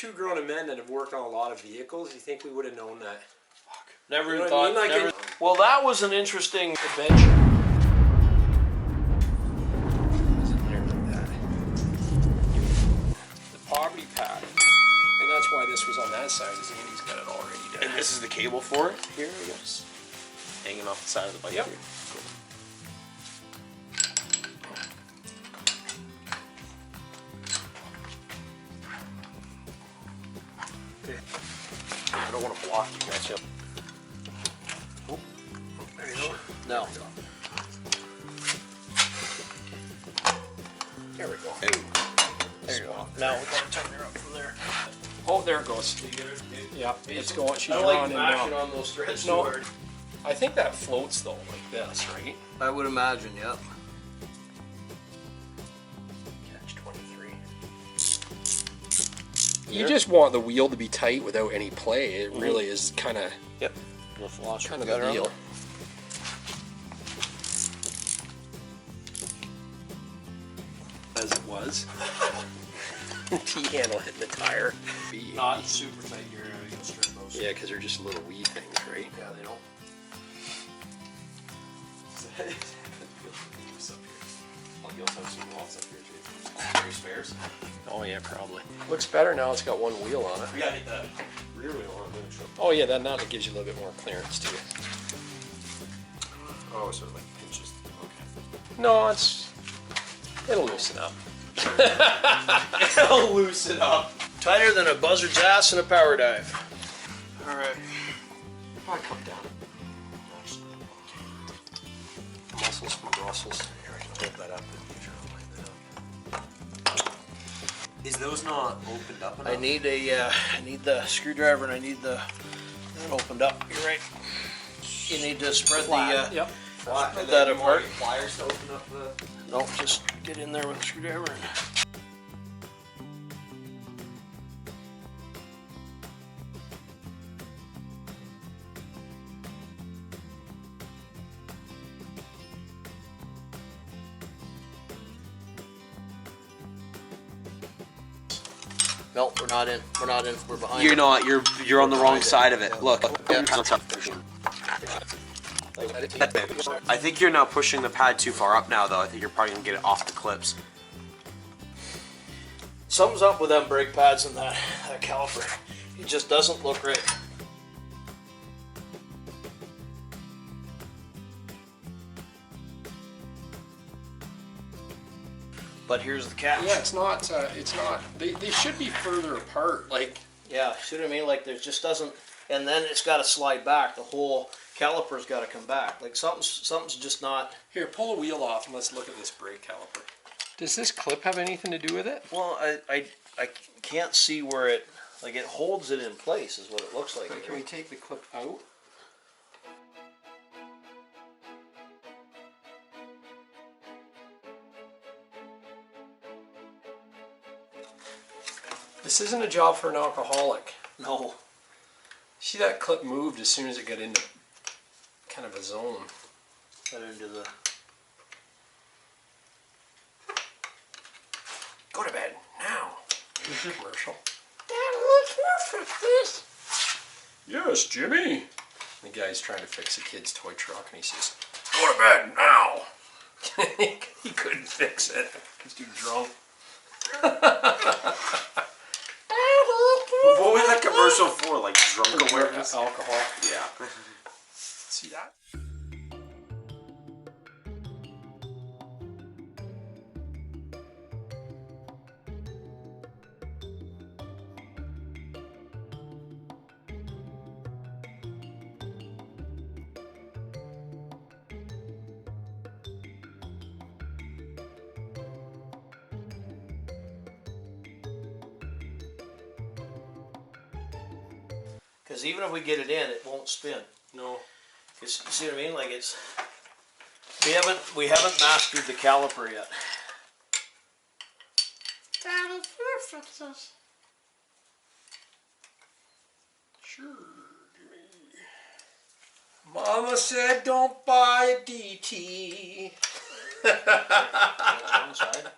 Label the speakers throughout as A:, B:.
A: two grown men that have worked on a lot of vehicles. You think we would have known that?
B: Fuck. Never
A: you know
B: thought.
A: I mean? Like
B: never, well, that was an interesting adventure.
A: Poverty pack, and that's why this was on that side. Is Andy's got it already done.
B: And this is the cable for it here, I guess. Hanging off the side of the bike.
A: Yep.
B: Here. Cool. I don't want to block you guys. Yep. Oh, there you go. Now.
A: There we go.
B: Hey. There you go. Now we gotta turn her up from there.
A: Oh, there it goes. Yeah, it's going. She's
B: I don't like
A: drawn in
B: mashing
A: now.
B: on those threads
A: No.
B: too hard.
A: I think that floats though, like this, right?
B: I would imagine, yep.
A: Catch 23. You just want the wheel to be tight without any play. It really is kind of
B: Yep.
A: kind of the deal. As it was. T-handle hitting the tire.
B: Not super tight. You're gonna strip those.
A: Yeah, because they're just little wee things, right?
B: Yeah, they don't. You also have some lots up here too. Any spares?
A: Oh yeah, probably. Looks better now. It's got one wheel on it.
B: We gotta hit the rear wheel on the trip.
A: Oh yeah, that now that gives you a little bit more clearance too.
B: Oh, so it like pinches. Okay.
A: No, it'll loosen up.
B: It'll loosen up. Tighter than a buzzard's ass in a power dive. All right.
A: Probably come down. Muscles, muscles. Here, I can hold that up.
C: Is those not opened up enough?
B: I need the screwdriver and I need that opened up. You're right. You need to spread
A: Flat.
B: the
A: Yep.
C: Flat.
B: spread that apart.
C: Pliers to open up the.
B: No, just get in there with the screwdriver and. No, we're not in. We're not in. We're behind.
C: You're not. You're on the wrong side of it. Look.
B: Yeah.
C: I think you're now pushing the pad too far up now, though. I think you're probably gonna get it off the clips.
B: Something's up with them brake pads and that caliper. It just doesn't look right. But here's the catch.
A: Yeah, it's not. They should be further apart. Like.
B: Yeah, see what I mean? Like there just doesn't, and then it's got to slide back. The whole caliper's got to come back. Like something's just not.
A: Here, pull the wheel off and let's look at this brake caliper. Does this clip have anything to do with it?
B: Well, I can't see where it, like it holds it in place is what it looks like.
A: Can we take the clip out? This isn't a job for an alcoholic.
B: No.
A: See, that clip moved as soon as it got into kind of a zone.
B: Got into the.
A: Go to bed now. Commercial. Yes, Jimmy. The guy's trying to fix a kid's toy truck and he says, "Go to bed now." He couldn't fix it. He's too drunk.
C: What was that commercial for? Like drunk awareness?
A: Alcohol.
C: Yeah.
A: See that?
B: Because even if we get it in, it won't spin.
A: No.
B: It's, you see what I mean? Like it's. We haven't mastered the caliper yet.
A: Daddy, fix this. Sure, Jimmy. Mama said don't buy a DT.
B: Inside.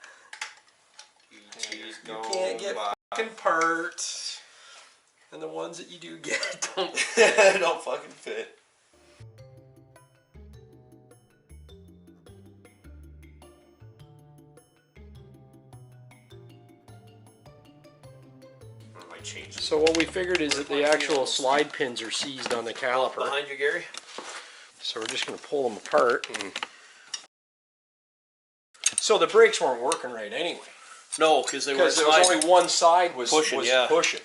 C: You
A: can't get fucking part. And the ones that you do get don't
C: don't fucking fit.
A: So what we figured is that the actual slide pins are seized on the caliper.
B: Behind you, Gary.
A: So we're just going to pull them apart. So the brakes weren't working right anyway.
B: No, because there
A: was only one side was pushing.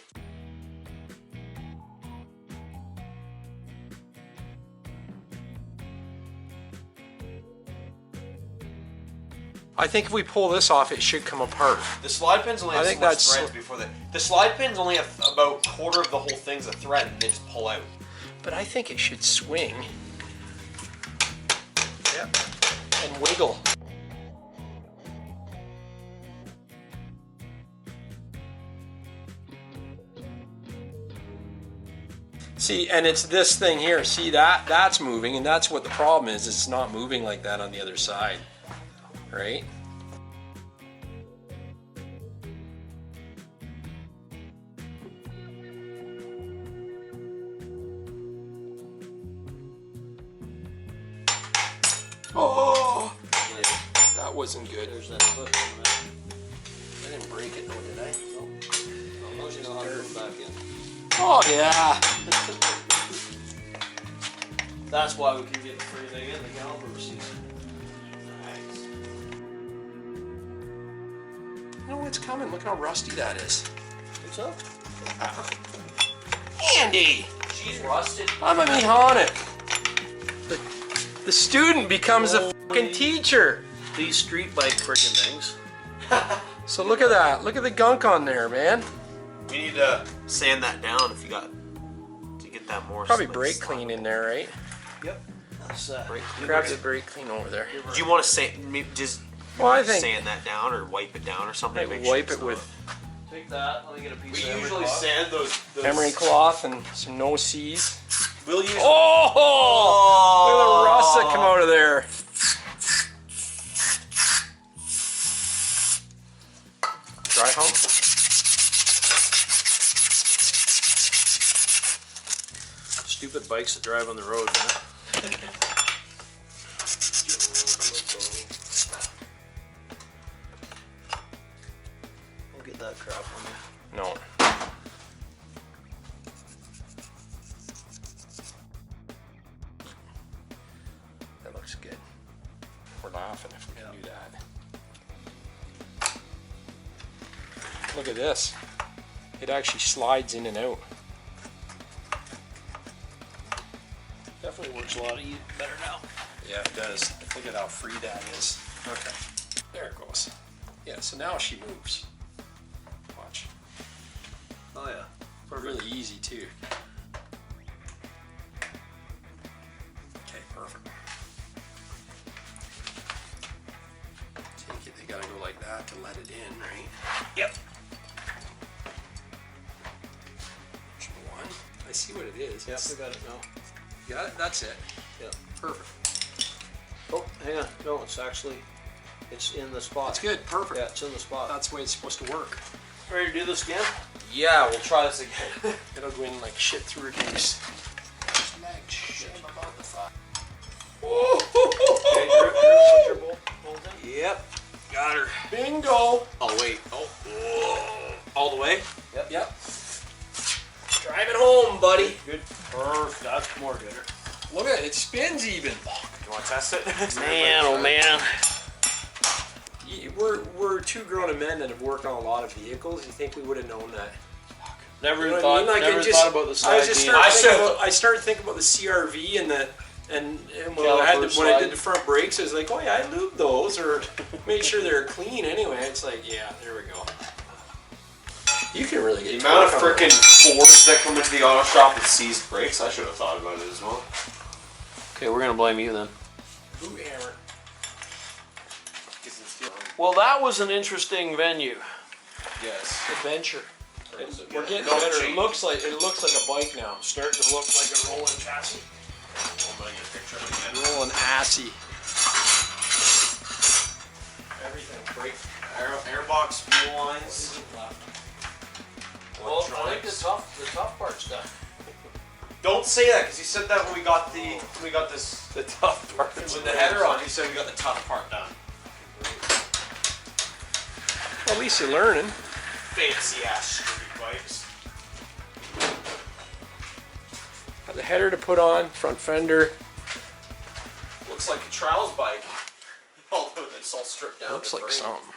A: I think if we pull this off, it should come apart.
C: The slide pins only have so much threads before that. The slide pins only have about a quarter of the whole thing's a thread, and they just pull out.
A: But I think it should swing. Yep. And wiggle. See, and it's this thing here. See that's moving, and that's what the problem is. It's not moving like that on the other side. Right? Oh, that wasn't good.
B: There's that foot on that.
A: I didn't break it, though, did I?
B: No. As long as you know how to put it back in.
A: Oh, yeah.
B: That's why we can get the free thing in the caliper receipts.
A: You know what's coming? Look how rusty that is.
B: What's up?
A: Andy!
B: She's rusted.
A: I'm a mechanic. The student becomes a fucking teacher.
B: These street bike friggin' things.
A: So look at that. Look at the gunk on there, man.
C: We need to sand that down if you got to get that more.
A: Probably brake clean in there, right?
B: Yep. That's
A: Grab the brake clean over there.
C: Do you want to just
A: I think
C: sand that down or wipe it down or something?
A: I wipe it with
B: Take that. Let me get a piece
C: We
B: of
C: usually
B: cloth.
C: sand those
A: emery cloth and some no seas.
C: We'll use.
A: Oh! Look at the rust that come out of there. Dry hump.
B: Stupid bikes that drive on the road, man. Don't get that crap on me.
A: No. That looks good. We're laughing if we can do that. Look at this. It actually slides in and out.
B: Definitely works a lot better now.
A: Yeah, it does. Look at how free that is. Okay. There it goes. Yeah, so now she moves. Watch.
B: Oh yeah.
A: Really easy too. Okay, perfect. Take it, they gotta go like that to let it in, right?
B: Yep.
A: There's one. I see what it is.
B: Yep, we got it now.
A: You got it? That's it.
B: Yep.
A: Perfect.
B: Oh, hang on. No, it's in the spot.
A: That's good. Perfect.
B: Yeah, it's in the spot.
A: That's the way it's supposed to work.
B: Ready to do this again?
C: Yeah, we'll try this again.
A: It'll go in like shit through a goose. Like shame about the fuck.
B: Okay, Drew, put your bolt in.
C: Yep. Got her.
A: Bingo!
C: Oh wait. Oh. All the way.
B: Yep.
A: Yep. Drive it home, buddy.
B: Good. Perfect. That's more gooder.
A: Look at it. It spins even.
C: You want to test it?
B: Man, oh man.
A: We're two grown men that have worked on a lot of vehicles. You think we would have known that?
B: Never
A: You know
B: even
A: what I
B: thought.
A: mean? Like,
B: Never
A: it just-
B: thought about the side beam.
A: I started thinking about the CRV and when I did the front brakes, I was like, oh yeah, I lubed those or made sure they're clean anyway. It's like, yeah, there we go. You can really get
C: The amount of
A: torque on
C: frickin' Fords that come into the auto shop with seized brakes, I should have thought about it as well.
B: Okay, we're gonna blame you then.
A: Who Aaron?
B: Well, that was an interesting venue.
C: Yes.
A: Adventure. We're getting
C: No
A: better.
C: change.
A: It looks like a bike now.
B: Starting to look like a rolling chassis.
A: Rolling assy. Everything. Brake.
C: Airbox fuel lines.
B: Well, I think the tough part's done.
C: Don't say that because he said that when we got this
A: The tough part.
C: with the header on. He said we got the tough part done.
A: Well, at least you're learning.
C: Fancy ass street bikes.
A: Got the header to put on, front fender.
C: Looks like a trials bike. Although it's all stripped down.
A: Looks
C: to
A: like
C: frame.
A: something.